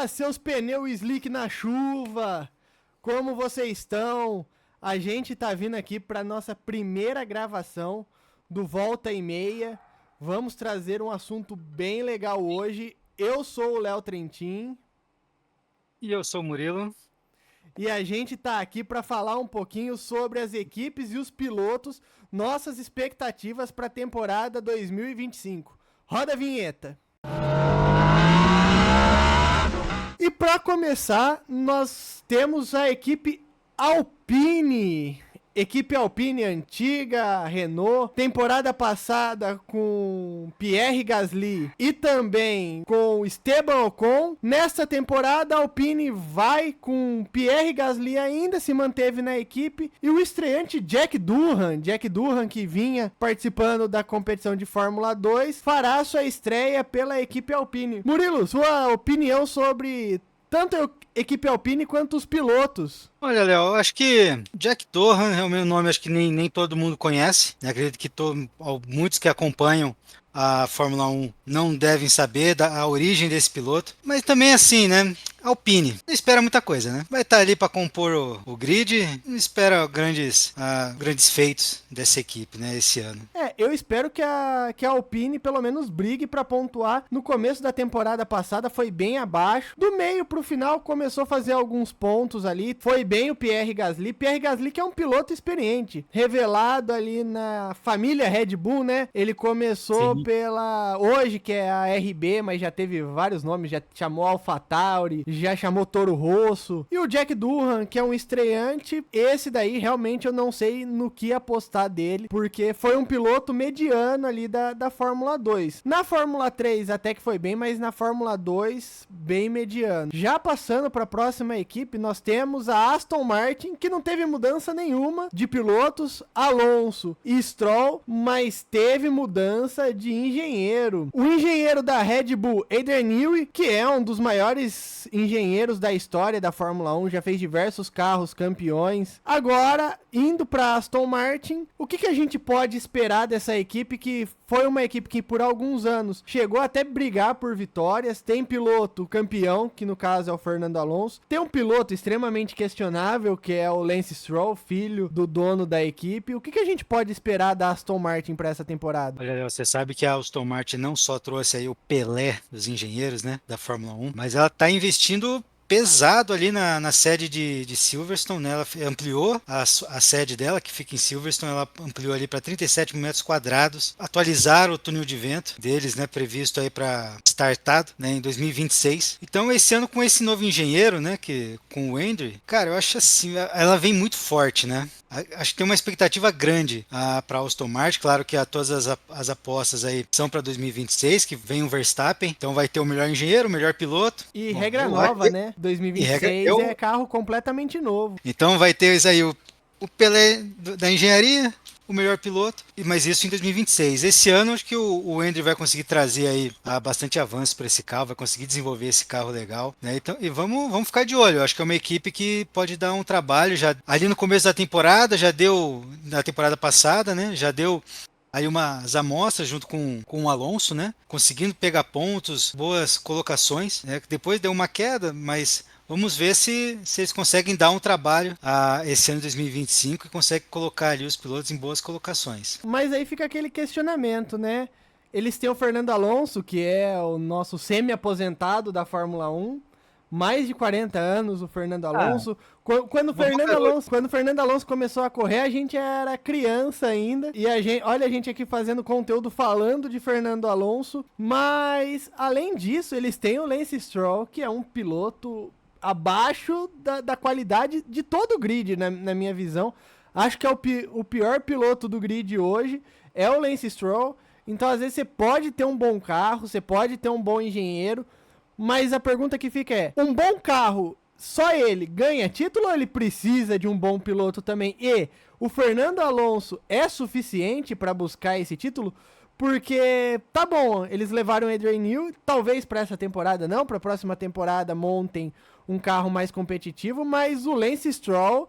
Fala, seus pneus slick na chuva! Como vocês estão? A gente tá vindo aqui para nossa primeira gravação do Volta e Meia. Vamos trazer um assunto bem legal hoje. Eu sou o Léo Trentin. E eu sou o Murilo. E a gente tá aqui para falar um pouquinho sobre as equipes e os pilotos, nossas expectativas para a temporada 2025. Roda a vinheta! E para começar, nós temos a equipe Alpine. Equipe Alpine antiga, Renault, temporada passada com Pierre Gasly e também com Esteban Ocon. Nesta temporada, a Alpine vai com Pierre Gasly, ainda se manteve na equipe, e o estreante Jack Durham, que vinha participando da competição de Fórmula 2, fará sua estreia pela equipe Alpine. Murilo, sua opinião sobre tanto a equipe Alpine quanto os pilotos? Olha, Léo, eu acho que Jack Durham é o meu nome, acho que nem todo mundo conhece. Acredito que muitos que acompanham a Fórmula 1 não devem saber da origem desse piloto. Mas também assim, né? Alpine, não espera muita coisa, né? Vai estar ali para compor o grid, não espera grandes feitos dessa equipe, né, esse ano. Eu espero que a Alpine pelo menos brigue para pontuar. No começo da temporada passada foi bem abaixo. Do meio pro final começou a fazer alguns pontos ali. Foi bem o Pierre Gasly. Pierre Gasly que é um piloto experiente, revelado ali na família Red Bull, né? Ele começou pela hoje, que é a RB, mas já teve vários nomes, já chamou AlphaTauri, já chamou Toro Rosso. E o Jack Durham, que é um estreante, esse daí realmente eu não sei no que apostar dele, porque foi um piloto mediano ali da Fórmula 2. Na Fórmula 3 até que foi bem, mas na Fórmula 2 bem mediano. Já passando para a próxima equipe, nós temos a Aston Martin, que não teve mudança nenhuma de pilotos, Alonso e Stroll, mas teve mudança de engenheiro. O engenheiro da Red Bull, Adrian Newey, que é um dos maiores engenheiros da história da Fórmula 1, já fez diversos carros campeões. Agora, indo para Aston Martin, o que a gente pode esperar dessa equipe, que foi uma equipe que por alguns anos chegou até brigar por vitórias? Tem piloto campeão, que no caso é o Fernando Alonso. Tem um piloto extremamente questionável, que é o Lance Stroll, filho do dono da equipe. O que a gente pode esperar da Aston Martin para essa temporada? Olha, Léo, você sabe que a Aston Martin não só trouxe aí o Pelé dos engenheiros, né, da Fórmula 1, mas ela está investindo pesado ali na sede de Silverstone, né? Ela ampliou a sede dela, que fica em Silverstone, ela ampliou ali para 37 mil metros quadrados, atualizaram o túnel de vento deles, né, previsto aí para startado, né, em 2026. Então esse ano, com esse novo engenheiro, né, com o Andrew, cara, eu acho assim, ela vem muito forte, né? Acho que tem uma expectativa grande para a Aston Martin. Claro que todas as apostas aí são para 2026, que vem o Verstappen, então vai ter o melhor engenheiro, o melhor piloto. E regra nova, né? 2026 é carro completamente novo. Então vai ter isso aí, o Pelé da engenharia, o melhor piloto, mas isso em 2026. Esse ano acho que o Andrew vai conseguir trazer aí bastante avanço para esse carro, vai conseguir desenvolver esse carro legal, né? Então, e vamos ficar de olho. Eu acho que é uma equipe que pode dar um trabalho já ali no começo da temporada, já deu na temporada passada, né? Já deu aí umas amostras junto com o Alonso, né? Conseguindo pegar pontos, boas colocações, né? Depois deu uma queda, mas vamos ver se eles conseguem dar um trabalho esse ano de 2025 e conseguem colocar ali os pilotos em boas colocações. Mas aí fica aquele questionamento, né? Eles têm o Fernando Alonso, que é o nosso semi-aposentado da Fórmula 1. Mais de 40 anos o Fernando Alonso. Quando o Fernando Alonso começou a correr, a gente era criança ainda. E olha a gente aqui fazendo conteúdo falando de Fernando Alonso. Mas, além disso, eles têm o Lance Stroll, que é um piloto abaixo da qualidade de todo o grid, na minha visão. Acho que é o pior piloto do grid hoje, é o Lance Stroll. Então, às vezes, você pode ter um bom carro, você pode ter um bom engenheiro, mas a pergunta que fica é, um bom carro, só ele ganha título ou ele precisa de um bom piloto também? E o Fernando Alonso é suficiente para buscar esse título? Porque, tá bom, eles levaram o Adrian Newey, talvez para essa temporada não, para a próxima temporada montem um carro mais competitivo, mas o Lance Stroll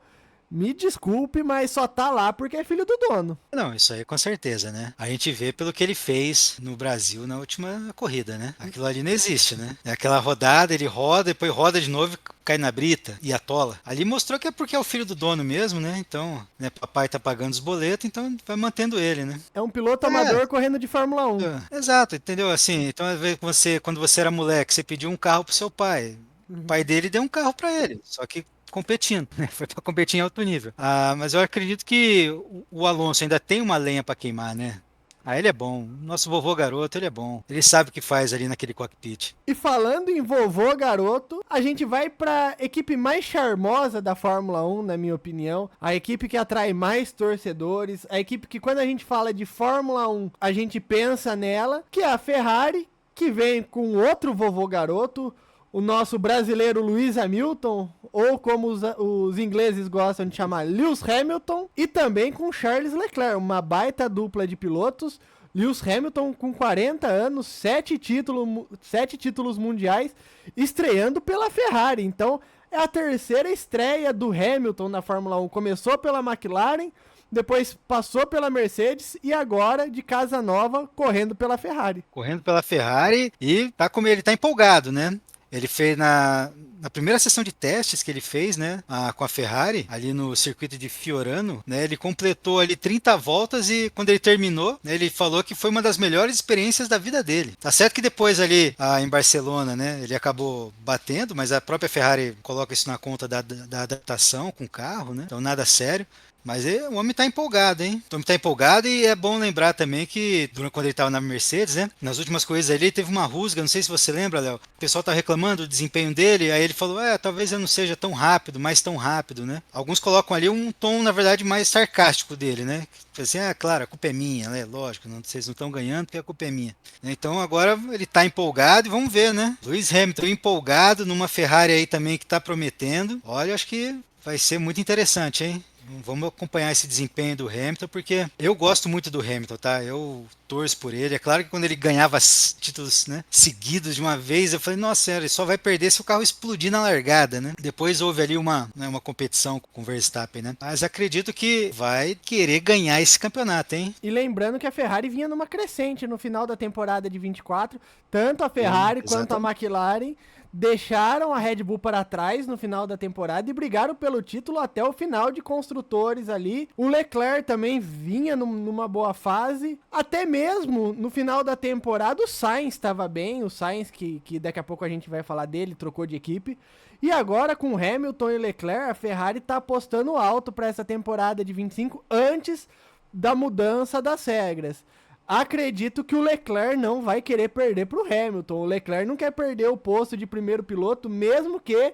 Me desculpe, mas só tá lá porque é filho do dono. Não, isso aí com certeza, né? A gente vê pelo que ele fez no Brasil na última corrida, né? Aquilo ali não existe, né? É aquela rodada, ele roda, depois roda de novo, cai na brita e atola. Ali mostrou que é porque é o filho do dono mesmo, né? Então, né, papai tá pagando os boletos, então vai mantendo ele, né? É um piloto É, amador correndo de Fórmula 1. exato, entendeu? Assim, então às vezes você, quando você era moleque, você pediu um carro pro seu pai. O pai dele deu um carro para ele, só que competindo, né? Foi para competir em alto nível. Mas eu acredito que o Alonso ainda tem uma lenha para queimar, né? Ele é bom. Nosso vovô garoto, ele é bom. Ele sabe o que faz ali naquele cockpit. E falando em vovô garoto, a gente vai pra equipe mais charmosa da Fórmula 1, na minha opinião. A equipe que atrai mais torcedores. A equipe que, quando a gente fala de Fórmula 1, a gente pensa nela, que é a Ferrari, que vem com outro vovô garoto, o nosso brasileiro Lewis Hamilton, ou como os ingleses gostam de chamar, Lewis Hamilton, e também com Charles Leclerc, uma baita dupla de pilotos. Lewis Hamilton com 40 anos, 7 títulos mundiais, estreando pela Ferrari. Então, é a terceira estreia do Hamilton na Fórmula 1. Começou pela McLaren, depois passou pela Mercedes e agora, de casa nova, correndo pela Ferrari. Correndo pela Ferrari e tá como ele tá empolgado, né? Ele fez na primeira sessão de testes que ele fez, né, com a Ferrari, ali no circuito de Fiorano, né, ele completou ali 30 voltas e quando ele terminou, né, ele falou que foi uma das melhores experiências da vida dele. Tá certo que depois ali em Barcelona, né, ele acabou batendo, mas a própria Ferrari coloca isso na conta da adaptação com o carro, né, então nada sério. Mas o homem tá empolgado, hein? O homem tá empolgado e é bom lembrar também que, quando ele tava na Mercedes, né? Nas últimas corridas ali, teve uma rusga, não sei se você lembra, Léo. O pessoal tá reclamando do desempenho dele, aí ele falou, talvez eu não seja tão rápido, mais tão rápido, né? Alguns colocam ali um tom, na verdade, mais sarcástico dele, né? Assim, claro, a culpa é minha, né? Lógico, vocês não estão ganhando porque a culpa é minha. Então agora ele tá empolgado e vamos ver, né? Lewis Hamilton empolgado numa Ferrari aí também que tá prometendo. Olha, acho que vai ser muito interessante, hein? Vamos acompanhar esse desempenho do Hamilton, porque eu gosto muito do Hamilton, tá? Eu torço por ele. É claro que quando ele ganhava títulos, né, seguidos de uma vez, eu falei, nossa, ele só vai perder se o carro explodir na largada, né? Depois houve ali uma competição com o Verstappen, né? Mas acredito que vai querer ganhar esse campeonato, hein? E lembrando que a Ferrari vinha numa crescente no final da temporada de 24, tanto a Ferrari quanto a McLaren deixaram a Red Bull para trás no final da temporada e brigaram pelo título até o final de construtores ali. O Leclerc também vinha numa boa fase. Até mesmo no final da temporada o Sainz estava bem. O Sainz, que daqui a pouco a gente vai falar dele, trocou de equipe. E agora com Hamilton e Leclerc, a Ferrari está apostando alto para essa temporada de 25 antes da mudança das regras. Acredito que o Leclerc não vai querer perder para o Hamilton. O Leclerc não quer perder o posto de primeiro piloto, mesmo que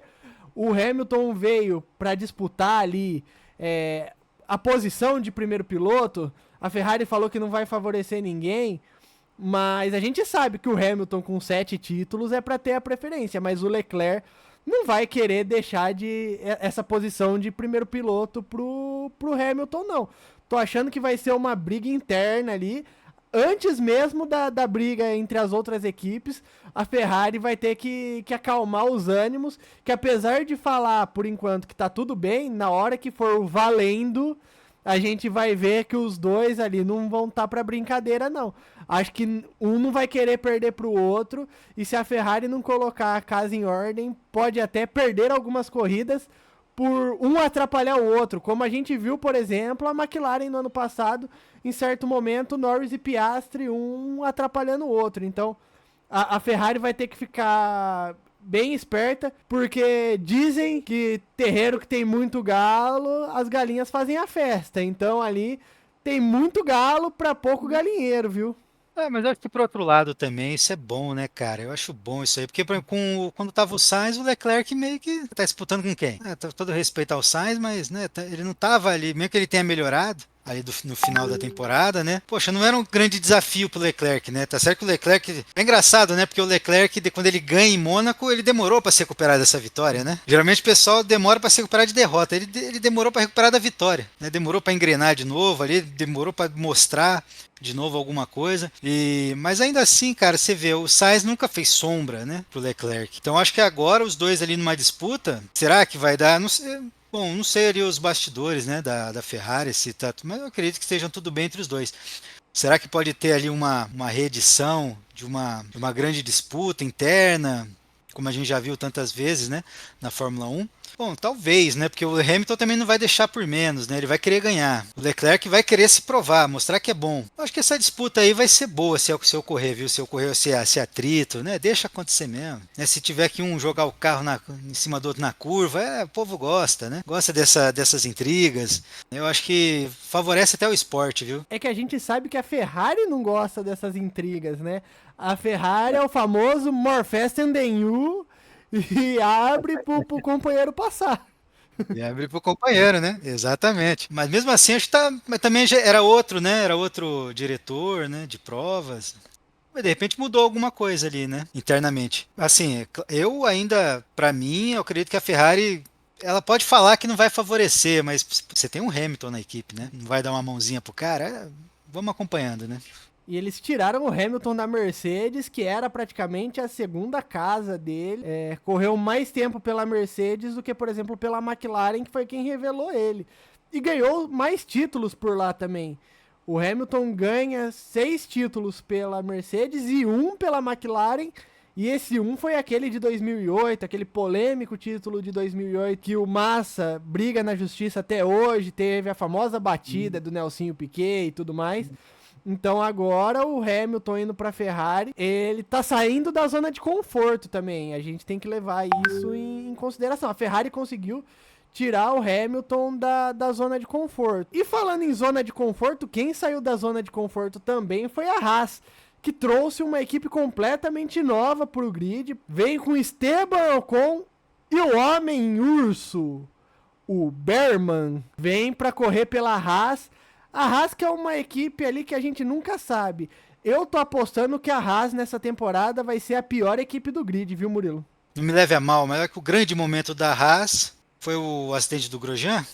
o Hamilton veio para disputar ali a posição de primeiro piloto. A Ferrari falou que não vai favorecer ninguém, mas a gente sabe que o Hamilton com 7 títulos é para ter a preferência, mas o Leclerc não vai querer deixar essa posição de primeiro piloto pro Hamilton, não. Tô achando que vai ser uma briga interna ali. Antes mesmo da briga entre as outras equipes, a Ferrari vai ter que acalmar os ânimos, que apesar de falar, por enquanto, que tá tudo bem, na hora que for valendo, a gente vai ver que os dois ali não vão estar pra brincadeira, não. Acho que um não vai querer perder pro outro, e se a Ferrari não colocar a casa em ordem, pode até perder algumas corridas, por um atrapalhar o outro, como a gente viu, por exemplo, a McLaren no ano passado, em certo momento, Norris e Piastri, um atrapalhando o outro. Então, a Ferrari vai ter que ficar bem esperta, porque dizem que terreiro que tem muito galo, as galinhas fazem a festa. Então, ali tem muito galo para pouco galinheiro, viu? Mas eu acho que por outro lado também isso é bom, né, cara? Eu acho bom isso aí, porque quando tava o Sainz, o Leclerc meio que tá disputando com quem? Todo respeito ao Sainz, mas né, ele não tava ali, mesmo que ele tenha melhorado ali no final da temporada, né? Poxa, não era um grande desafio pro Leclerc, né? Tá certo que o Leclerc... É engraçado, né? Porque o Leclerc, quando ele ganha em Mônaco, ele demorou para se recuperar dessa vitória, né? Geralmente o pessoal demora para se recuperar de derrota. Ele demorou para recuperar da vitória, né? Demorou para engrenar de novo ali, demorou para mostrar de novo alguma coisa. Mas ainda assim, cara, você vê, o Sainz nunca fez sombra, né, pro Leclerc. Então acho que agora os dois ali numa disputa, será que vai dar? Não sei. Bom, não sei ali os bastidores, né, da Ferrari, se tá, mas eu acredito que estejam tudo bem entre os dois. Será que pode ter ali uma reedição de uma grande disputa interna, como a gente já viu tantas vezes, né, na Fórmula 1? Bom, talvez, né, porque o Hamilton também não vai deixar por menos, né, ele vai querer ganhar. O Leclerc vai querer se provar, mostrar que é bom. Eu acho que essa disputa aí vai ser boa se ocorrer, viu, se ocorrer se atrito, né, deixa acontecer mesmo. Né, se tiver que um jogar o carro em cima do outro na curva, o povo gosta, né, gosta dessas intrigas. Eu acho que favorece até o esporte, viu? É que a gente sabe que a Ferrari não gosta dessas intrigas, né? A Ferrari é o famoso more fast than you e abre pro companheiro passar. E abre pro companheiro, né? Exatamente. Mas mesmo assim, acho que mas também já era outro, né? Era outro diretor, né? De provas. Mas de repente mudou alguma coisa ali, né? Internamente. Assim, eu ainda, pra mim, eu acredito que a Ferrari, ela pode falar que não vai favorecer, mas você tem um Hamilton na equipe, né? Não vai dar uma mãozinha pro cara? Vamos acompanhando, né? E eles tiraram o Hamilton da Mercedes, que era praticamente a segunda casa dele. Correu mais tempo pela Mercedes do que, por exemplo, pela McLaren, que foi quem revelou ele. E ganhou mais títulos por lá também. O Hamilton ganha 6 títulos pela Mercedes e 1 pela McLaren. E esse 1 foi aquele de 2008, aquele polêmico título de 2008, que o Massa briga na justiça até hoje, teve a famosa batida do Nelsinho Piquet e tudo mais. Então agora o Hamilton indo para Ferrari, ele tá saindo da zona de conforto também. A gente tem que levar isso em consideração. A Ferrari conseguiu tirar o Hamilton da zona de conforto. E falando em zona de conforto, quem saiu da zona de conforto também foi a Haas, que trouxe uma equipe completamente nova pro grid. Veio com Esteban Ocon e o Homem Urso, o Berman, vem para correr pela Haas. A Haas que é uma equipe ali que a gente nunca sabe. Eu tô apostando que a Haas nessa temporada vai ser a pior equipe do grid, viu, Murilo? Não me leve a mal, mas é que o grande momento da Haas foi o acidente do Grosjean.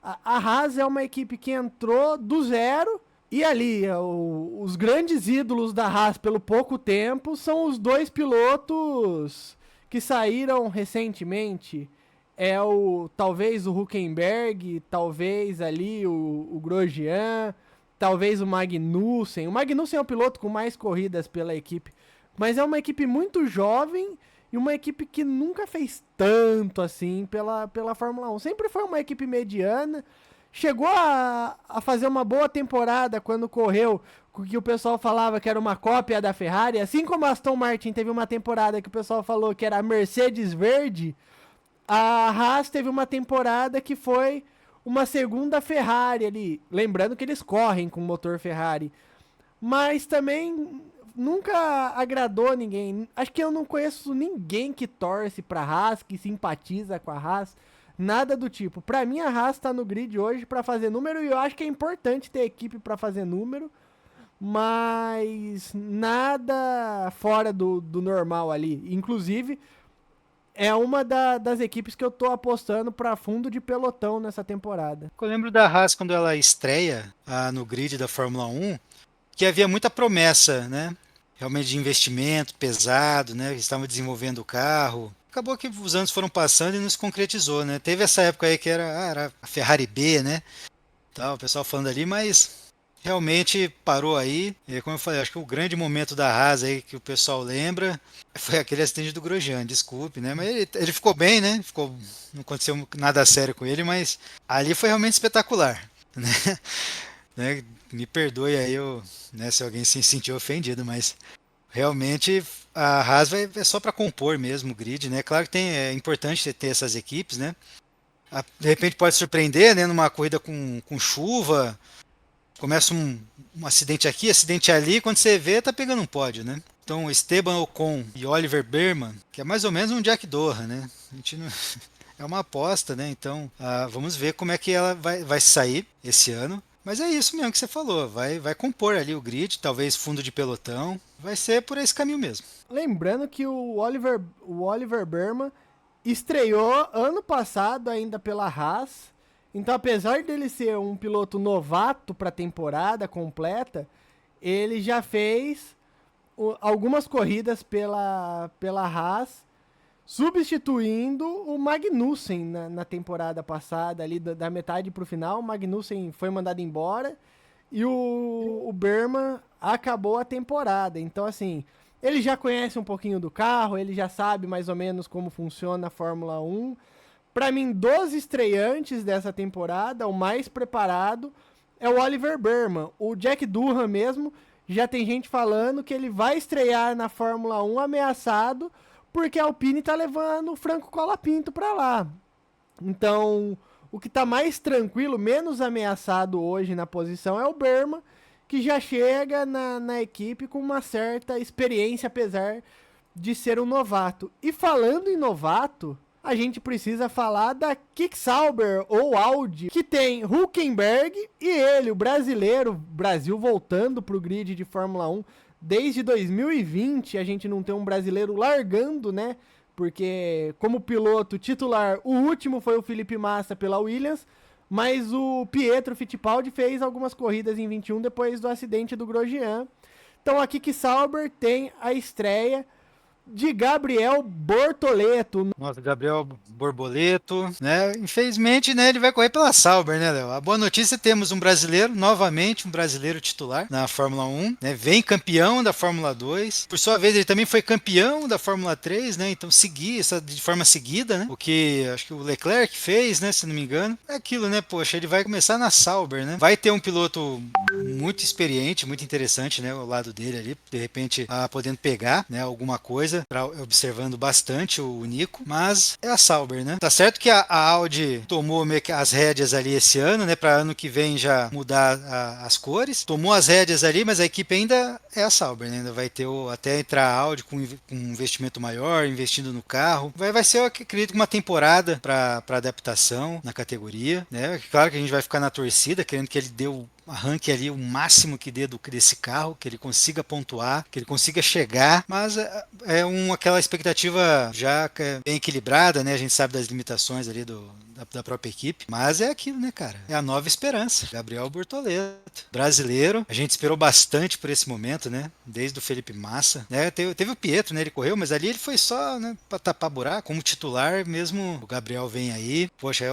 A Haas é uma equipe que entrou do zero e ali os grandes ídolos da Haas pelo pouco tempo são os dois pilotos que saíram recentemente. Talvez o Hülkenberg, talvez ali o Grosjean, talvez o Magnussen. O Magnussen é o piloto com mais corridas pela equipe, mas é uma equipe muito jovem e uma equipe que nunca fez tanto assim pela Fórmula 1. Sempre foi uma equipe mediana, chegou a fazer uma boa temporada quando correu, que o pessoal falava que era uma cópia da Ferrari, assim como a Aston Martin teve uma temporada que o pessoal falou que era a Mercedes verde. A Haas teve uma temporada que foi uma segunda Ferrari ali. Lembrando que eles correm com motor Ferrari. Mas também nunca agradou ninguém. Acho que eu não conheço ninguém que torce pra Haas, que simpatiza com a Haas. Nada do tipo. Pra mim, a Haas tá no grid hoje pra fazer número. E eu acho que é importante ter equipe pra fazer número. Mas nada fora do normal ali. Inclusive, é uma das equipes que eu tô apostando pra fundo de pelotão nessa temporada. Eu lembro da Haas quando ela estreia no grid da Fórmula 1, que havia muita promessa, né? Realmente de investimento pesado, né? Eles estavam desenvolvendo o carro. Acabou que os anos foram passando e não se concretizou, né? Teve essa época aí que era a Ferrari B, né? Tal, o pessoal falando ali, mas realmente parou aí. E como eu falei, acho que o grande momento da Haas aí que o pessoal lembra foi aquele acidente do Grosjean, desculpe, né? Mas ele ficou bem, né? Não aconteceu nada sério com ele, mas ali foi realmente espetacular, né? Né? Me perdoe aí né, se alguém se sentiu ofendido, mas realmente a Haas é só para compor mesmo o grid, né? Claro que é importante você ter essas equipes, né? De repente pode surpreender, né? Numa corrida com chuva, começa um acidente aqui, acidente ali, quando você vê, tá pegando um pódio, né? Então, Esteban Ocon e Oliver Berman, que é mais ou menos um Jack Doha, né? A gente não... É uma aposta, né? Então, vamos ver como é que ela vai sair esse ano. Mas é isso mesmo que você falou, vai compor ali o grid, talvez fundo de pelotão, vai ser por esse caminho mesmo. Lembrando que o Oliver Berman estreou ano passado ainda pela Haas. Então, apesar dele ser um piloto novato para a temporada completa, ele já fez algumas corridas pela Haas. substituindo o Magnussen na temporada passada, ali da metade pro final. O Magnussen foi mandado embora e o Berman acabou a temporada. Então, assim, ele já conhece um pouquinho do carro, ele já sabe mais ou menos como funciona a Fórmula 1. Para mim, dos estreantes dessa temporada, o mais preparado é o Oliver Berman. O Jack Durham mesmo, já tem gente falando que ele vai estrear na Fórmula 1 ameaçado porque a Alpine tá levando o Franco Colapinto para lá. Então, o que tá mais tranquilo, menos ameaçado hoje na posição é o Berman, que já chega na equipe com uma certa experiência, apesar de ser um novato. E falando em novato, a gente precisa falar da Kick Sauber, ou Audi, que tem Hülkenberg e ele, o brasileiro, Brasil voltando pro grid de Fórmula 1. Desde 2020 a gente não tem um brasileiro largando, né? Porque como piloto titular, o último foi o Felipe Massa pela Williams, mas o Pietro Fittipaldi fez algumas corridas em 21 depois do acidente do Grosjean. Então a Kick Sauber tem a estreia de Gabriel Bortoleto. Nossa, Gabriel Borboleto, né? Infelizmente, né, ele vai correr pela Sauber, né, Léo? A boa notícia, temos um brasileiro, novamente um brasileiro titular na Fórmula 1, né? Vem campeão da Fórmula 2. Por sua vez, ele também foi campeão da Fórmula 3, né? Então seguir essa de forma seguida, né? O que acho que o Leclerc fez, né, se não me engano. É aquilo, né? Poxa, ele vai começar na Sauber, né? Vai ter um piloto muito experiente, muito interessante, né, ao lado dele ali, de repente podendo pegar, né, alguma coisa, observando bastante o Nico, mas é a Sauber, né? Tá certo que a Audi tomou meio que as rédeas ali esse ano, né, para ano que vem já mudar as cores, tomou as rédeas ali, mas a equipe ainda é a Sauber, né? Ainda vai ter até entrar a Audi com um investimento maior, investindo no carro, vai ser, eu acredito, uma temporada para adaptação na categoria, né? Claro que a gente vai ficar na torcida, querendo que ele dê arranque ali o máximo que dê desse carro, que ele consiga pontuar, que ele consiga chegar, mas é aquela expectativa já bem equilibrada, né? A gente sabe das limitações ali da própria equipe, mas é aquilo, né, cara? É a nova esperança. Gabriel Bortoleto, brasileiro, a gente esperou bastante por esse momento, né? Desde o Felipe Massa, né? Teve o Pietro, né? Ele correu, mas ali ele foi só, né, para tapar buraco, como titular mesmo. O Gabriel vem aí, poxa,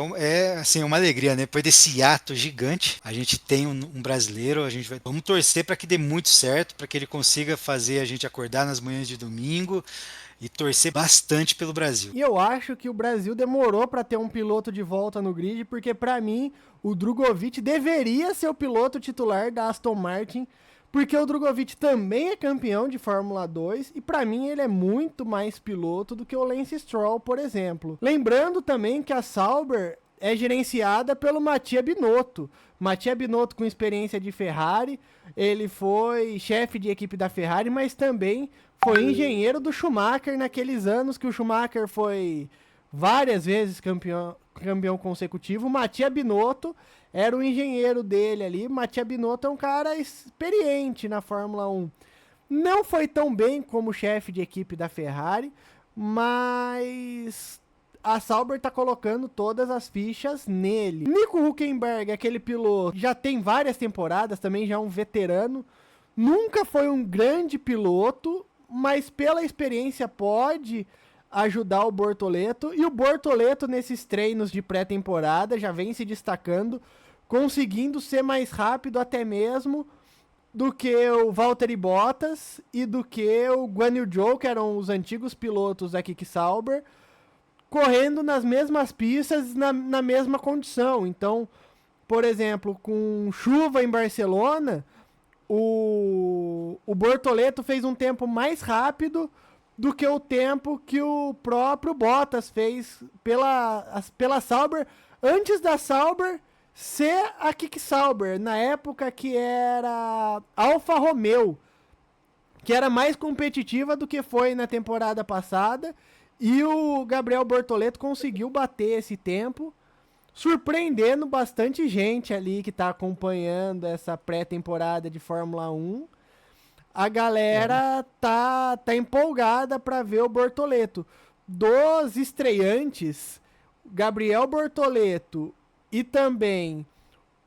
assim, uma alegria, né? Depois desse hiato gigante, a gente tem um brasileiro, vamos torcer para que dê muito certo, para que ele consiga fazer a gente acordar nas manhãs de domingo e torcer bastante pelo Brasil. E eu acho que o Brasil demorou para ter um piloto de volta no grid, porque para mim o Drugovich deveria ser o piloto titular da Aston Martin, porque o Drugovich também é campeão de Fórmula 2 e para mim ele é muito mais piloto do que o Lance Stroll, por exemplo. Lembrando também que a Sauber é gerenciada pelo Mattia Binotto. Mattia Binotto, com experiência de Ferrari, ele foi chefe de equipe da Ferrari, mas também foi engenheiro do Schumacher naqueles anos que o Schumacher foi várias vezes campeão consecutivo. O Mattia Binotto era o engenheiro dele ali. Mattia Binotto é um cara experiente na Fórmula 1. Não foi tão bem como chefe de equipe da Ferrari, mas a Sauber tá colocando todas as fichas nele. Nico Hülkenberg, aquele piloto, já tem várias temporadas, também já é um veterano. Nunca foi um grande piloto, mas pela experiência pode ajudar o Bortoleto. E o Bortoleto, nesses treinos de pré-temporada, já vem se destacando, conseguindo ser mais rápido até mesmo do que o Valtteri Bottas e do que o Guan Yu Zhou, que eram os antigos pilotos da Kick Sauber, correndo nas mesmas pistas, na mesma condição. Então, por exemplo, com chuva em Barcelona, o Bortoleto fez um tempo mais rápido do que o tempo que o próprio Bottas fez pela Sauber, antes da Sauber ser a Kick Sauber, na época que era Alfa Romeo, que era mais competitiva do que foi na temporada passada. E o Gabriel Bortoleto conseguiu bater esse tempo, surpreendendo bastante gente ali que tá acompanhando essa pré-temporada de Fórmula 1. A galera tá empolgada para ver o Bortoleto. Dos estreantes, Gabriel Bortoleto e também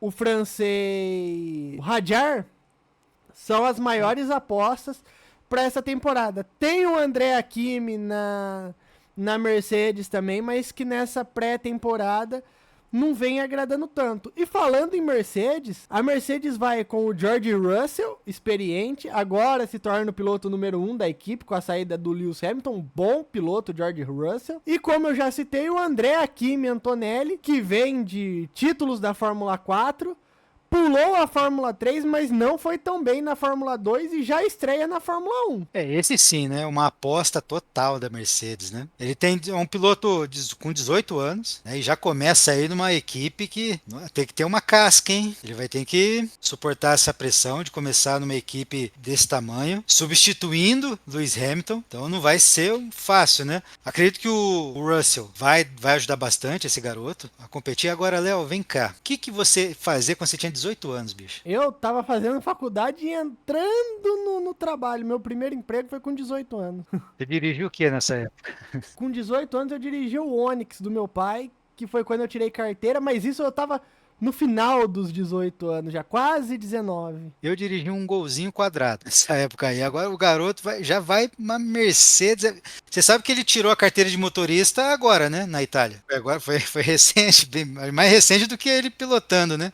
o francês Hadjar são as maiores apostas para essa temporada. Tem o André Hakimi na na Mercedes também, mas que nessa pré-temporada não vem agradando tanto. E falando em Mercedes, a Mercedes vai com o George Russell, experiente, agora se torna o piloto número 1 da equipe com a saída do Lewis Hamilton, bom piloto George Russell. E como eu já citei, o Andrea Kimi Antonelli, que vem de títulos da Fórmula 4, pulou a Fórmula 3, mas não foi tão bem na Fórmula 2 e já estreia na Fórmula 1. Esse sim, né? Uma aposta total da Mercedes, né? Ele é um piloto com 18 anos, né? E já começa aí numa equipe que tem que ter uma casca, hein? Ele vai ter que suportar essa pressão de começar numa equipe desse tamanho, substituindo Lewis Hamilton. Então não vai ser fácil, né? Acredito que o Russell vai ajudar bastante esse garoto a competir. Agora, Léo, vem cá. O que você fazia quando você tinha 18 anos, bicho? Eu tava fazendo faculdade e entrando no trabalho. Meu primeiro emprego foi com 18 anos. Você dirigiu o que nessa época? Com 18 anos eu dirigi o Onix do meu pai, que foi quando eu tirei carteira, mas isso eu tava no final dos 18 anos, já quase 19. Eu dirigi um golzinho quadrado nessa época aí. Agora o garoto já vai uma Mercedes. Você sabe que ele tirou a carteira de motorista agora, né? Na Itália. Agora foi recente, mais recente do que ele pilotando, né?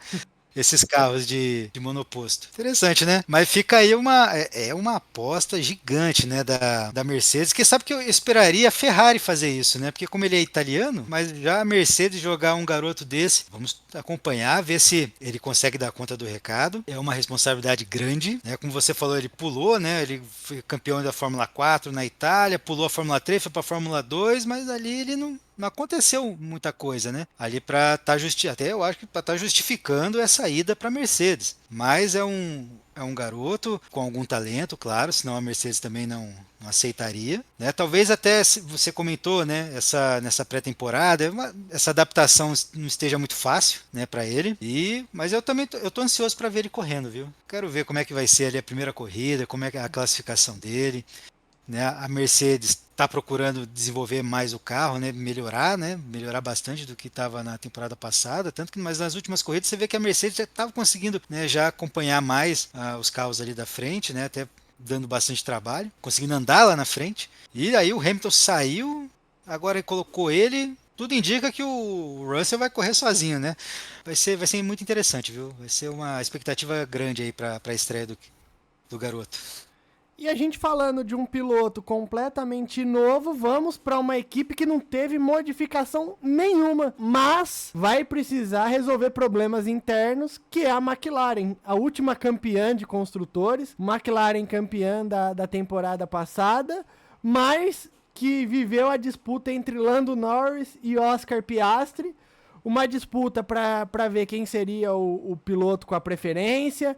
Esses carros de monoposto. Interessante, né? Mas fica aí uma aposta gigante, né, da Mercedes, que sabe que eu esperaria a Ferrari fazer isso, né? Porque como ele é italiano, mas já a Mercedes jogar um garoto desse, vamos acompanhar, ver se ele consegue dar conta do recado. É uma responsabilidade grande, né? Como você falou, ele pulou, né? Ele foi campeão da Fórmula 4 na Itália, pulou a Fórmula 3, foi para a Fórmula 2, mas ali ele não aconteceu muita coisa, né? Ali para até eu acho que para estar justificando essa ida para Mercedes. Mas é um garoto com algum talento, claro, senão a Mercedes também não aceitaria, né? Talvez até você comentou, né, nessa pré-temporada, essa adaptação não esteja muito fácil, né, para ele. Mas eu também eu tô ansioso para ver ele correndo, viu? Quero ver como é que vai ser ali a primeira corrida, como é que é a classificação dele. Né, a Mercedes está procurando desenvolver mais o carro, né, melhorar bastante do que estava na temporada passada, tanto que mas nas últimas corridas você vê que a Mercedes já estava conseguindo, né, já acompanhar mais os carros ali da frente, né, até dando bastante trabalho, conseguindo andar lá na frente. E aí o Hamilton saiu, agora colocou ele. Tudo indica que o Russell vai correr sozinho, né? Vai ser muito interessante, viu? Vai ser uma expectativa grande aí para a estreia do garoto. E a gente falando de um piloto completamente novo, vamos para uma equipe que não teve modificação nenhuma, mas vai precisar resolver problemas internos, que é a McLaren, a última campeã de construtores, McLaren campeã da temporada passada, mas que viveu a disputa entre Lando Norris e Oscar Piastri, uma disputa para ver quem seria o piloto com a preferência.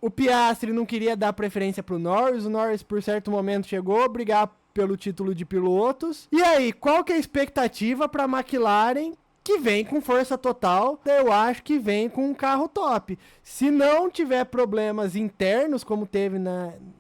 O Piastri não queria dar preferência pro Norris, o Norris por certo momento chegou a brigar pelo título de pilotos. E aí, qual que é a expectativa para a McLaren, que vem com força total? Eu acho que vem com um carro top. Se não tiver problemas internos, como teve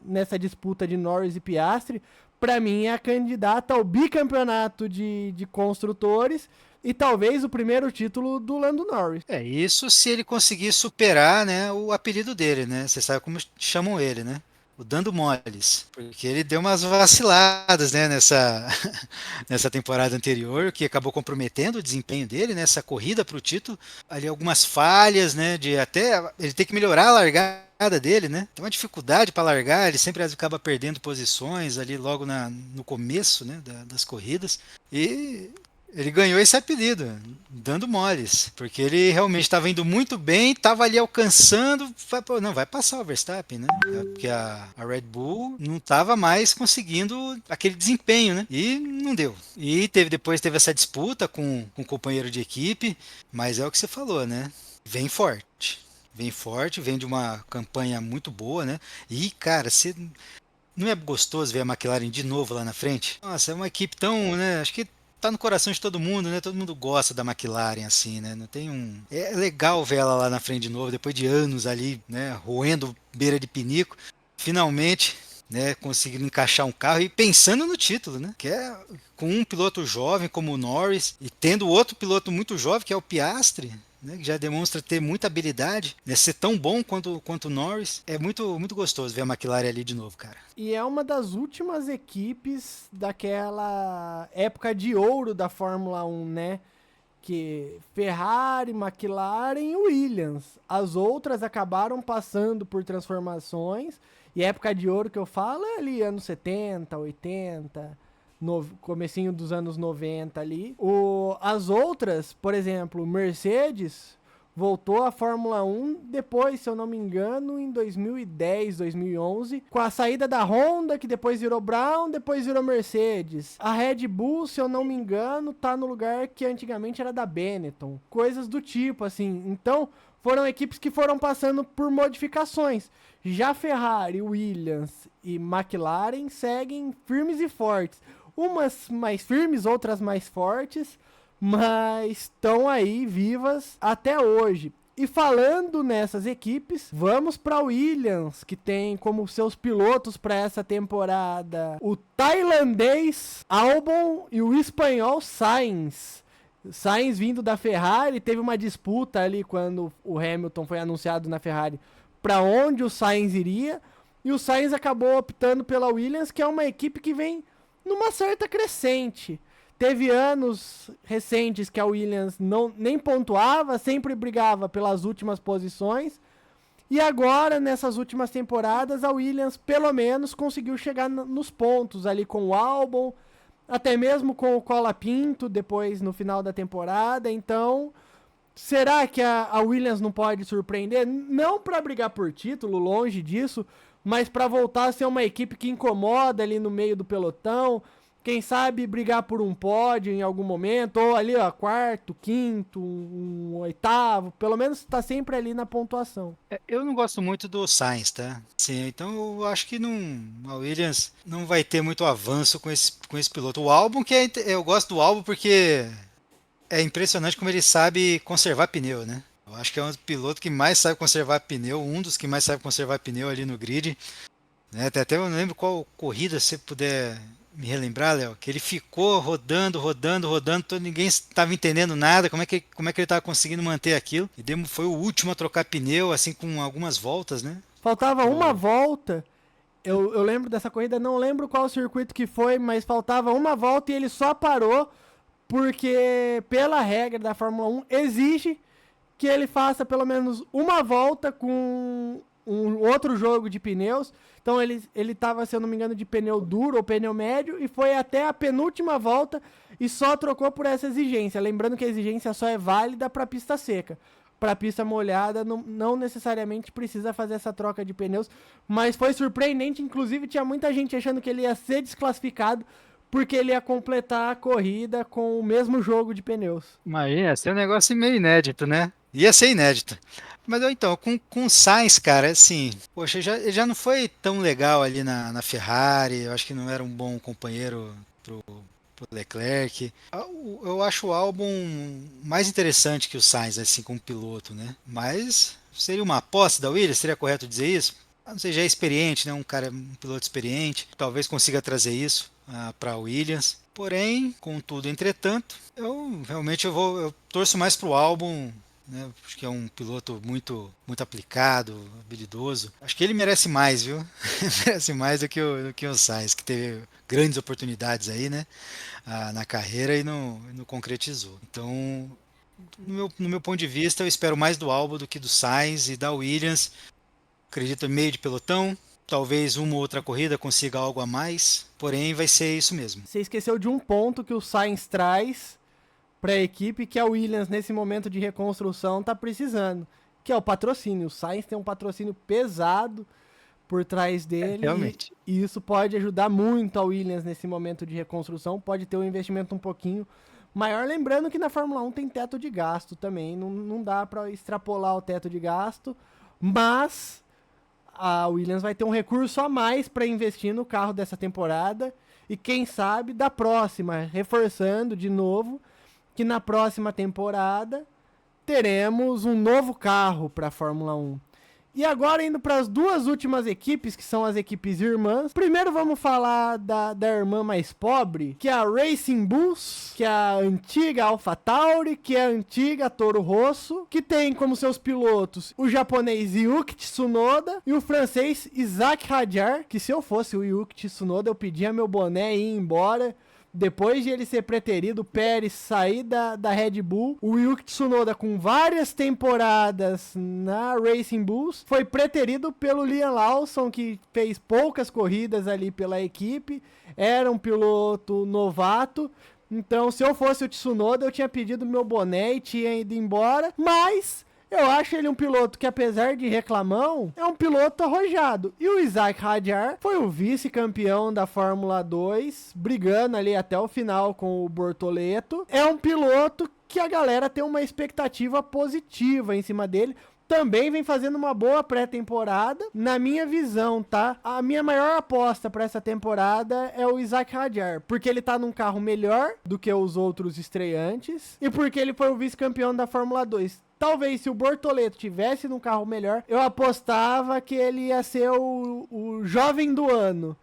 nessa disputa de Norris e Piastri, para mim é a candidata ao bicampeonato de construtores e talvez o primeiro título do Lando Norris. É isso se ele conseguir superar, né, o apelido dele, né? Você sabe como chamam ele, né? O Dando Moles, porque ele deu umas vaciladas, né, nessa temporada anterior, que acabou comprometendo o desempenho dele nessa corrida para o título. Ali algumas falhas, né, de até ele ter que melhorar a largada dele, né? Tem uma dificuldade para largar, ele sempre acaba perdendo posições ali logo no começo, né, das corridas. E ele ganhou esse apelido, dando moles, porque ele realmente estava indo muito bem, estava ali alcançando, não, vai passar o Verstappen, né? Porque a Red Bull não estava mais conseguindo aquele desempenho, né? E não deu. E depois teve essa disputa com o companheiro de equipe, mas é o que você falou, né? Vem forte. Vem forte, vem de uma campanha muito boa, né? E, cara, não é gostoso ver a McLaren de novo lá na frente? Nossa, é uma equipe tão, né? Acho que tá no coração de todo mundo, né? Todo mundo gosta da McLaren, assim, né? Não tem É legal ver ela lá na frente de novo, depois de anos ali, né? Roendo beira de pinico. Finalmente, né? Conseguindo encaixar um carro e pensando no título, né? Que com um piloto jovem como o Norris e tendo outro piloto muito jovem, que é o Piastri. né, que já demonstra ter muita habilidade, né, ser tão bom quanto o Norris. É muito, muito gostoso ver a McLaren ali de novo, cara. E é uma das últimas equipes daquela época de ouro da Fórmula 1, né? Que Ferrari, McLaren e Williams. As outras acabaram passando por transformações. E época de ouro que eu falo é ali anos 70, 80, comecinho dos anos 90 ali. As outras, por exemplo, Mercedes voltou à Fórmula 1 depois, se eu não me engano, em 2010, 2011, com a saída da Honda, que depois virou Brown, depois virou Mercedes. A Red Bull, se eu não me engano, tá no lugar que antigamente era da Benetton. Coisas do tipo, assim. Então, foram equipes que foram passando por modificações. Já Ferrari, Williams e McLaren seguem firmes e fortes. Umas mais firmes, outras mais fortes, mas estão aí vivas até hoje. E falando nessas equipes, vamos para Williams, que tem como seus pilotos para essa temporada o tailandês Albon e o espanhol Sainz. Sainz vindo da Ferrari, teve uma disputa ali quando o Hamilton foi anunciado na Ferrari para onde o Sainz iria, e o Sainz acabou optando pela Williams, que é uma equipe que vem numa certa crescente. Teve anos recentes que a Williams nem pontuava, sempre brigava pelas últimas posições. E agora, nessas últimas temporadas, a Williams pelo menos conseguiu chegar nos pontos ali com o Albon, até mesmo com o Colapinto depois no final da temporada. Então, será que a Williams não pode surpreender? Não para brigar por título, longe disso, mas para voltar a ser uma equipe que incomoda ali no meio do pelotão. Quem sabe brigar por um pódio em algum momento, ou ali, ó, quarto, quinto, um oitavo, pelo menos tá sempre ali na pontuação. Eu não gosto muito do Sainz, tá? Sim, então eu acho que não, a Williams não vai ter muito avanço com esse piloto. O Albon, eu gosto do Albon porque é impressionante como ele sabe conservar pneu, né? Eu acho que é um piloto que mais sabe conservar pneu, um dos que mais sabe conservar pneu ali no grid, né? Até eu não lembro qual corrida, se você puder me relembrar, Léo, que ele ficou rodando, ninguém estava entendendo nada, como é que ele estava conseguindo manter aquilo. E foi o último a trocar pneu, assim, com algumas voltas, né? Faltava uma volta, eu lembro dessa corrida, não lembro qual circuito que foi, mas faltava uma volta e ele só parou porque, pela regra da Fórmula 1, exige que ele faça pelo menos uma volta com um outro jogo de pneus. Então ele tava, se eu não me engano, de pneu duro ou pneu médio e foi até a penúltima volta e só trocou por essa exigência. Lembrando que a exigência só é válida para pista seca. Para pista molhada não necessariamente precisa fazer essa troca de pneus, mas foi surpreendente. Inclusive tinha muita gente achando que ele ia ser desclassificado porque ele ia completar a corrida com o mesmo jogo de pneus. Imagina, ia ser um negócio meio inédito, né? Ia ser inédito. Mas então, com o Sainz, cara, assim, poxa, ele já não foi tão legal ali na Ferrari, eu acho que não era um bom companheiro pro Leclerc. Eu acho o álbum mais interessante que o Sainz, assim, como piloto, né? Mas seria uma aposta da Williams, seria correto dizer isso? Não sei, já é experiente, né? Um piloto experiente, talvez consiga trazer isso para a Williams. Porém, contudo, entretanto, eu torço mais pro álbum, né? Acho que é um piloto muito muito aplicado, habilidoso. Acho que ele merece mais, viu? Merece mais do que o Sainz, que teve grandes oportunidades aí, né? Na carreira e não concretizou. Então, no meu ponto de vista, eu espero mais do Albon do que do Sainz e da Williams. Acredito em meio de pelotão. Talvez uma ou outra corrida consiga algo a mais, porém vai ser isso mesmo. Você esqueceu de um ponto que o Sainz traz para a equipe que a Williams, nesse momento de reconstrução, está precisando, que é o patrocínio. O Sainz tem um patrocínio pesado por trás dele, Realmente. e isso pode ajudar muito a Williams nesse momento de reconstrução, pode ter um investimento um pouquinho maior, lembrando que na Fórmula 1 tem teto de gasto também, não dá para extrapolar o teto de gasto, mas a Williams vai ter um recurso a mais para investir no carro dessa temporada e quem sabe da próxima, reforçando de novo que na próxima temporada teremos um novo carro para a Fórmula 1. E agora indo para as duas últimas equipes, que são as equipes irmãs. Primeiro vamos falar da irmã mais pobre, que é a Racing Bulls, que é a antiga AlphaTauri, que é a antiga Toro Rosso, que tem como seus pilotos o japonês Yuki Tsunoda e o francês Isaac Hadjar, que se eu fosse o Yuki Tsunoda eu pedia meu boné e ir embora. Depois de ele ser preterido, o Pérez sair da Red Bull, o Yuki Tsunoda, com várias temporadas na Racing Bulls, foi preterido pelo Liam Lawson, que fez poucas corridas ali pela equipe, era um piloto novato. Então, se eu fosse o Tsunoda, eu tinha pedido meu boné e tinha ido embora, mas eu acho ele um piloto que, apesar de reclamão, é um piloto arrojado. E o Isaac Hadjar foi o vice-campeão da Fórmula 2, brigando ali até o final com o Bortoleto. É um piloto que a galera tem uma expectativa positiva em cima dele. Também vem fazendo uma boa pré-temporada. Na minha visão, tá? A minha maior aposta para essa temporada é o Isaac Hadjar, porque ele tá num carro melhor do que os outros estreantes e porque ele foi o vice-campeão da Fórmula 2. Talvez se o Bortoleto tivesse num carro melhor, eu apostava que ele ia ser o jovem do ano.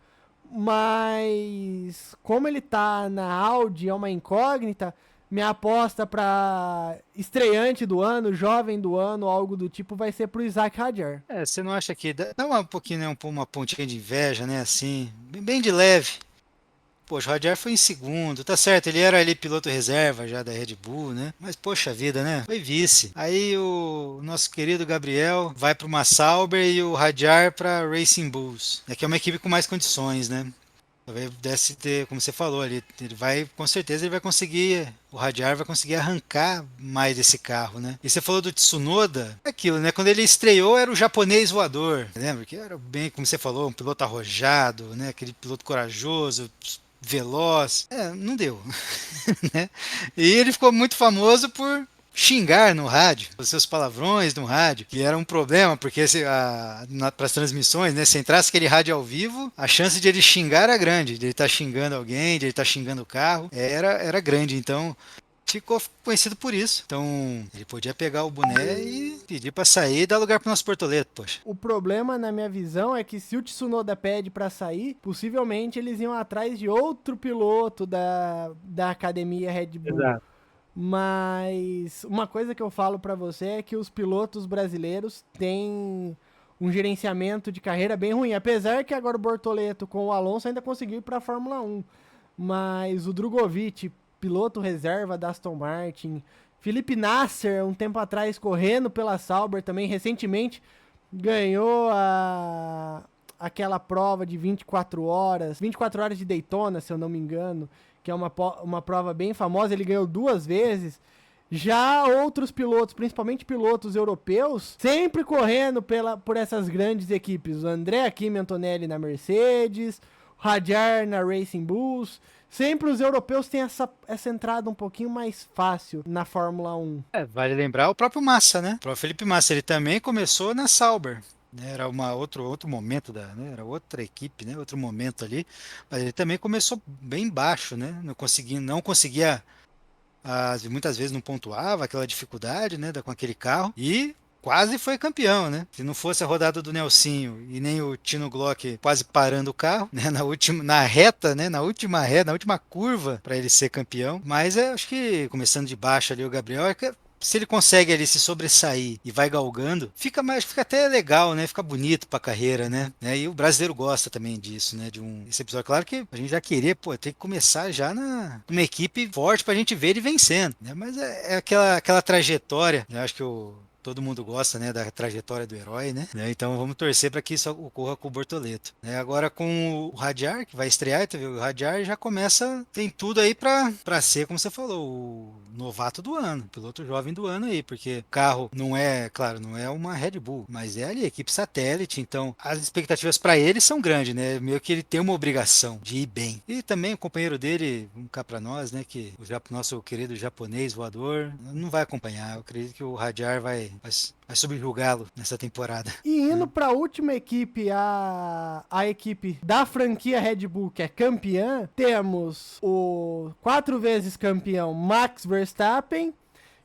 Mas como ele tá na Audi, é uma incógnita, minha aposta para estreante do ano, jovem do ano, algo do tipo, vai ser pro Isaac Hadjar. Você não acha que dá um pouquinho, né, uma pontinha de inveja, né, assim, bem de leve? Poxa, o Hadjar foi em segundo, tá certo, ele era ali piloto reserva já da Red Bull, né? Mas poxa vida, né? Foi vice. Aí o nosso querido Gabriel vai para uma Sauber e o Hadjar para Racing Bulls, que é uma equipe com mais condições, né? Deve ter, como você falou ali, ele vai, com certeza ele vai conseguir, o Hadjar vai conseguir arrancar mais desse carro, né? E você falou do Tsunoda, é aquilo, né? Quando ele estreou era o japonês voador, lembra? Que era bem, como você falou, um piloto arrojado, né? Aquele piloto corajoso, veloz. Não deu, né? E ele ficou muito famoso por xingar no rádio, os seus palavrões no rádio, que era um problema, porque para as transmissões, né, se entrasse aquele rádio ao vivo, a chance de ele xingar era grande, de ele estar xingando alguém, de ele estar xingando o carro, era grande, então ficou conhecido por isso. Então, ele podia pegar o boné e pedir para sair e dar lugar pro nosso Bortoleto, poxa. O problema, na minha visão, é que se o Tsunoda pede para sair, possivelmente eles iam atrás de outro piloto da academia Red Bull. Exato. Mas uma coisa que eu falo pra você é que os pilotos brasileiros têm um gerenciamento de carreira bem ruim. Apesar que agora o Bortoleto com o Alonso ainda conseguiu ir pra Fórmula 1. Mas o Drogovic, piloto reserva da Aston Martin, Felipe Nasser, um tempo atrás correndo pela Sauber também, recentemente ganhou aquela prova de 24 horas de Daytona, se eu não me engano, que é uma prova bem famosa, ele ganhou 2 vezes. Já outros pilotos, principalmente pilotos europeus, sempre correndo por essas grandes equipes. O Andrea Kimi Antonelli na Mercedes, o Hadjar na Racing Bulls. Sempre os europeus têm essa entrada um pouquinho mais fácil na Fórmula 1. Vale lembrar o próprio Massa, né? O próprio Felipe Massa, ele também começou na Sauber. Era outro momento né? Era outra equipe, né? Outro momento ali, mas ele também começou bem baixo, né? Não conseguia, muitas vezes não pontuava, aquela dificuldade, né? Com aquele carro e quase foi campeão, né? Se não fosse a rodada do Nelsinho e nem o Tino Glock quase parando o carro, né? Na reta, né? Na última curva para ele ser campeão. Mas acho que começando de baixo ali o Gabriel, se ele consegue ali se sobressair e vai galgando, fica até legal, né? Fica bonito pra carreira, né? E o brasileiro gosta também disso, né? Esse episódio. Claro que a gente já queria, tem que começar já numa equipe forte pra gente ver ele vencendo, né? Mas é aquela trajetória, eu acho que todo mundo gosta, né, da trajetória do herói, né? Então vamos torcer para que isso ocorra com o Bortoleto. Agora com o Hadjar, que vai estrear, o Hadjar já tem tudo aí para ser, como você falou, o novato do ano, piloto jovem do ano aí, porque o carro não é uma Red Bull, mas é ali a equipe satélite, então as expectativas para ele são grandes, né? Meio que ele tem uma obrigação de ir bem. E também o companheiro dele, vamos cá para nós, né, que o nosso querido japonês voador não vai acompanhar. Eu acredito que o Hadjar vai subjugá-lo nessa temporada. E indo para a última equipe, a equipe da franquia Red Bull, que é campeã, temos o 4 vezes campeão Max Verstappen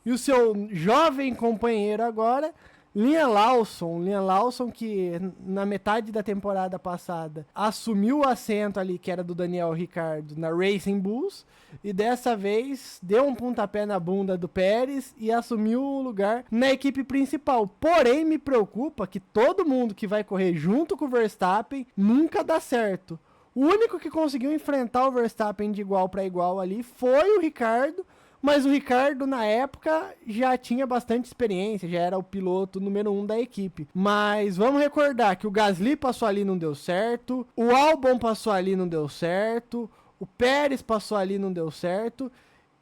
e o seu jovem companheiro agora, Liam Lawson que na metade da temporada passada assumiu o assento ali que era do Daniel Ricciardo na Racing Bulls e dessa vez deu um pontapé na bunda do Pérez e assumiu o lugar na equipe principal. Porém, me preocupa que todo mundo que vai correr junto com o Verstappen nunca dá certo. O único que conseguiu enfrentar o Verstappen de igual para igual ali foi o Ricciardo, mas o Ricciardo, na época, já tinha bastante experiência, já era o piloto número 1 da equipe. Mas vamos recordar que o Gasly passou ali e não deu certo, o Albon passou ali e não deu certo, o Pérez passou ali e não deu certo.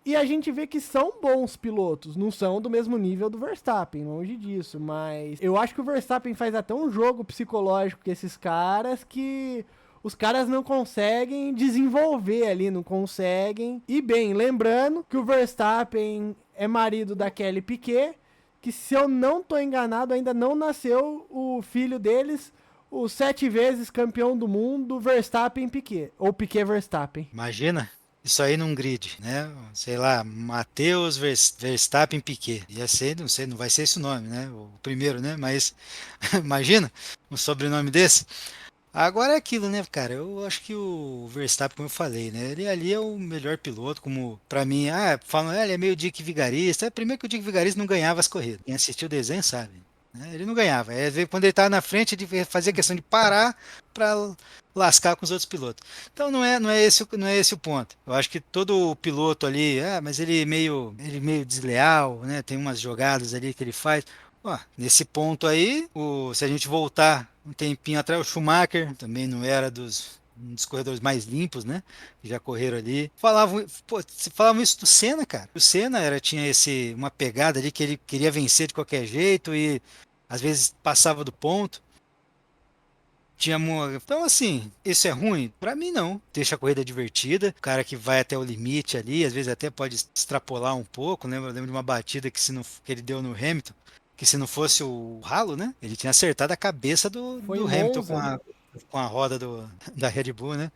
E a gente vê que são bons pilotos, não são do mesmo nível do Verstappen, longe disso. Mas eu acho que o Verstappen faz até um jogo psicológico com esses caras que os caras não conseguem desenvolver ali, não conseguem. E bem, lembrando que o Verstappen é marido da Kelly Piquet, que se eu não tô enganado ainda não nasceu o filho deles, o 7 vezes campeão do mundo, Verstappen Piquet, ou Piquet Verstappen. Imagina isso aí num grid, né? Sei lá, Matheus Verstappen Piquet. Ia ser, não sei, não vai ser esse o nome, né? O primeiro, né? Mas imagina um sobrenome desse. Agora é aquilo, né, cara? Eu acho que o Verstappen, como eu falei, né? Ele ali é o melhor piloto, como pra mim, falam, ele é meio Dick Vigarista. Primeiro que o Dick Vigarista não ganhava as corridas. Quem assistiu o desenho sabe, né? Ele não ganhava. Quando ele tava na frente, ele fazia questão de parar pra lascar com os outros pilotos. Então não é esse o ponto. Eu acho que todo piloto ali, mas ele meio desleal, né? Tem umas jogadas ali que ele faz. Ó, nesse ponto aí, se a gente voltar um tempinho atrás, o Schumacher também não era um dos corredores mais limpos, né? Que já correram ali. Falavam isso do Senna, cara. O Senna tinha uma pegada ali que ele queria vencer de qualquer jeito e às vezes passava do ponto. Então, assim, isso é ruim? Pra mim, não. Deixa a corrida divertida. O cara que vai até o limite ali, às vezes até pode extrapolar um pouco. Eu lembro de uma batida que ele deu no Hamilton, que se não fosse o ralo, né? Ele tinha acertado a cabeça do, Foi do em Hamilton Monza, né? com a roda da Red Bull, né?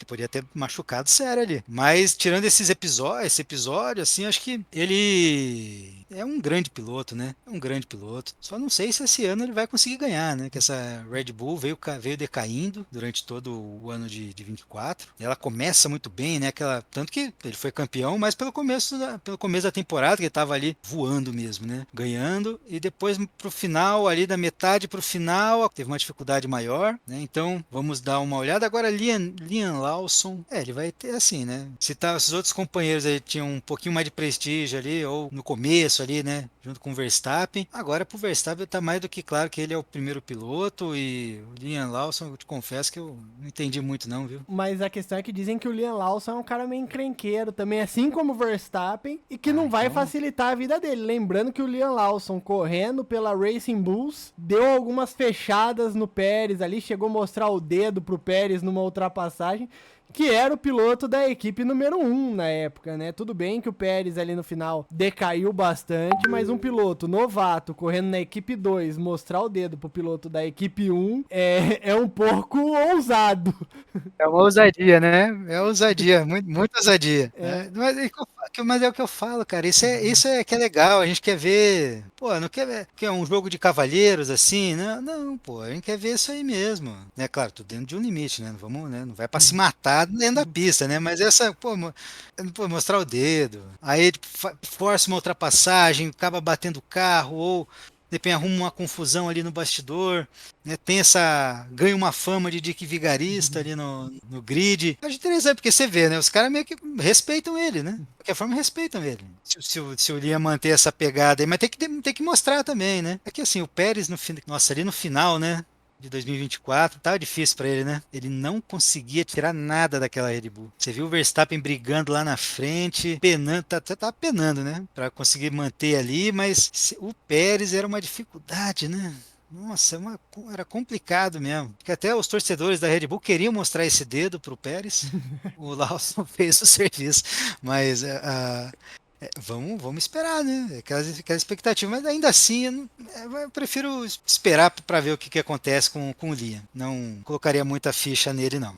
Podia ter machucado sério ali. Mas tirando esse episódio, assim, acho que ele é um grande piloto, né? É um grande piloto. Só não sei se esse ano ele vai conseguir ganhar, né? Que essa Red Bull veio decaindo durante todo o ano de 24. Ela começa muito bem, né? Tanto que ele foi campeão, mas pelo começo da temporada, que ele estava ali voando mesmo, né? Ganhando. E depois pro final, ali da metade pro final, teve uma dificuldade maior, né? Então, vamos dar uma olhada. Agora, Liam Lawson, ele vai ter assim, né? Se os outros companheiros aí tinham um pouquinho mais de prestígio ali, ou no começo ali, né? Junto com o Verstappen. Agora, pro Verstappen, tá mais do que claro que ele é o primeiro piloto e o Liam Lawson, eu te confesso que eu não entendi muito não, viu? Mas a questão é que dizem que o Liam Lawson é um cara meio encrenqueiro também, assim como o Verstappen, e que não vai Então, facilitar a vida dele. Lembrando que o Liam Lawson, correndo pela Racing Bulls, deu algumas fechadas no Pérez ali, chegou a mostrar o dedo pro Pérez numa ultrapassagem, que era o piloto da equipe número 1 na época, né? Tudo bem que o Pérez ali no final decaiu bastante, mas um piloto novato correndo na equipe 2 mostrar o dedo pro piloto da equipe 1 é um pouco ousado. é uma ousadia, né? É ousadia, muita ousadia. Né? Mas é o que eu falo, cara. Isso é que é legal. A gente quer ver. Pô, não quer ver que é um jogo de cavalheiros assim, né? Não, pô, a gente quer ver isso aí mesmo. Né? Claro, tudo dentro de um limite, né? Não vamos, né? Não vai pra se matar dentro da pista, né? Mas pô, mostrar o dedo. Aí tipo, força uma ultrapassagem, acaba batendo o carro, ou de repente arruma uma confusão ali no bastidor, né? Ganha uma fama de Dick Vigarista ali no grid. Acho interessante porque você vê, né? Os caras meio que respeitam ele, né? De qualquer forma respeitam ele. Se o Liam manter essa pegada aí, mas tem que mostrar também, né? É que assim, o Pérez nossa, ali no final, né? De 2024, tava difícil para ele, né? Ele não conseguia tirar nada daquela Red Bull. Você viu o Verstappen brigando lá na frente, penando, tá penando, né? Para conseguir manter ali, mas o Pérez era uma dificuldade, né? Nossa, era complicado mesmo. Porque até os torcedores da Red Bull queriam mostrar esse dedo pro Pérez. O Lawson fez o serviço, mas Vamos esperar, né? Aquela expectativa, mas ainda assim eu prefiro esperar para ver o que acontece com o Liam. Não colocaria muita ficha nele, não.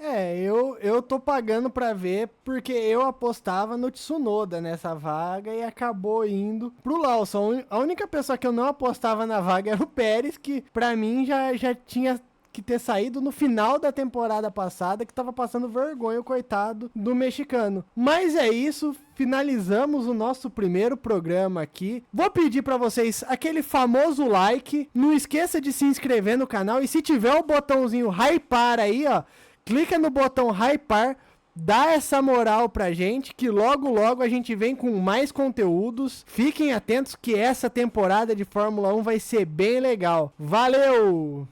Eu tô pagando pra ver porque eu apostava no Tsunoda nessa vaga e acabou indo pro Lawson. A única pessoa que eu não apostava na vaga era o Pérez, que pra mim já tinha que ter saído no final da temporada passada, que tava passando vergonha, o coitado do mexicano. Mas é isso, finalizamos o nosso primeiro programa aqui. Vou pedir pra vocês aquele famoso like, não esqueça de se inscrever no canal e se tiver o botãozinho hypar aí, ó, clica no botão hypar, dá essa moral pra gente, que logo logo a gente vem com mais conteúdos. Fiquem atentos que essa temporada de Fórmula 1 vai ser bem legal. Valeu!